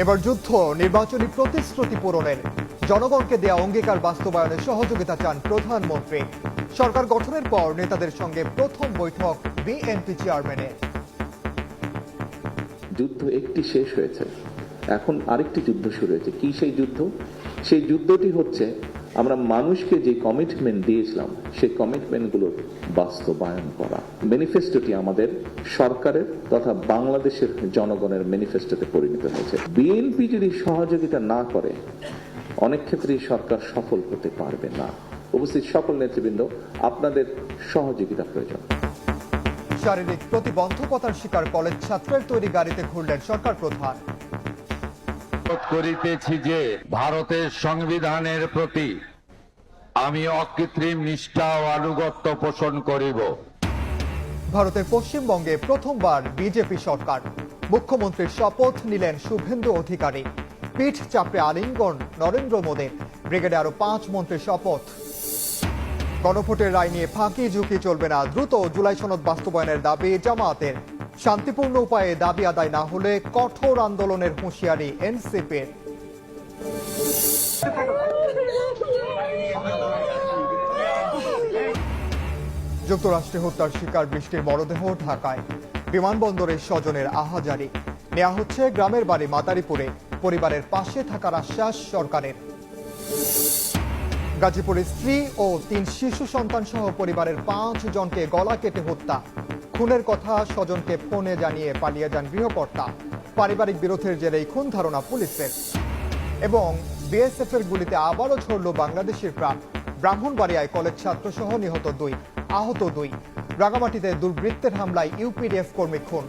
এবার যুদ্ধ নির্বাচনী প্রতিশ্রুতি পূরণের, জনগণকে দেয়া অঙ্গীকার বাস্তবায়নে সহযোগিতা চান প্রধানমন্ত্রী। সরকার গঠনের পর নেতাদের সঙ্গে প্রথম বৈঠক বিএনপি চেয়ারম্যানের। যুদ্ধ একটি শেষ হয়েছে, এখন আরেকটি যুদ্ধ শুরু হয়েছে। কি সেই যুদ্ধ? সেই যুদ্ধটি হচ্ছে আমরা মানুষকে যে কমিটমেন্ট দিয়েছিলাম সেই কমিটমেন্টগুলো বাস্তবায়ন করা। ম্যানিফেস্টোটি আমাদের সরকারের তথা বাংলাদেশের জনগণের ম্যানিফেস্টোতে পরিণত হয়েছে। বিএনপি যদি সহযোগিতা না করে অনেক ক্ষেত্রেই সরকার সফল হতে পারবে না। উপস্থিত সকল নেতৃবৃন্দ, আপনাদের সহযোগিতা প্রয়োজন। শারীরিক প্রতিবন্ধকতার শিকার কলেজ ছাত্রের তৈরি গাড়িতে ঘুরলেন সরকার প্রধান। করিতেছি যে ভারতের সংবিধানের প্রতি আমি অকৃত্রিম নিষ্ঠা ও আনুগত্য পোষণ করিব। ভারতের পশ্চিমবঙ্গে প্রথমবার বিজেপি সরকার, মুখ্যমন্ত্রীর শপথ নিলেন শুভেন্দু অধিকারী। পিঠ চাপড়ে আলিঙ্গন নরেন্দ্র মোদীর, ব্রিগেডে আরো 5 মন্ত্রীর শপথ। গণভোটের রায় নিয়ে ফাঁকি ঝুঁকি চলবে না, দ্রুত জুলাই সনদ বাস্তবায়নের দাবি জামায়াতের। শান্তিপূর্ণ উপায়ে দাবি আদায় না হলে কঠোর আন্দোলনের হুঁশিয়ারি এনসিপির। যুক্তরাষ্ট্রে হত্যার শিকার বৃষ্টির মরদেহ ঢাকায়, বিমানবন্দরে স্বজনের আহাজারি। নেওয়া হচ্ছে গ্রামের বাড়ি মাদারীপুরে, পরিবারের পাশে থাকার আশ্বাস সরকারের। গাজীপুরে স্ত্রী ও 3 শিশু সন্তান সহ পরিবারের 5 জনকে গলা কেটে হত্যা। খুনের কথা স্বজনকে ফোনে জানিয়ে পালিয়ে যান গৃহকর্তা। পারিবারিক বিরোধের জেরেই খুন ধারণা পুলিশের। এবং বিএসএফ এর গুলিতে আবারও ঝরল বাংলাদেশের প্রাণ। ব্রাহ্মণবাড়িয়ায় কলেজ ছাত্র সহ নিহত 2, আহত 2। রাঙামাটিতে দুর্বৃত্তের হামলায় ইউপিডিএফ কর্মী খুন।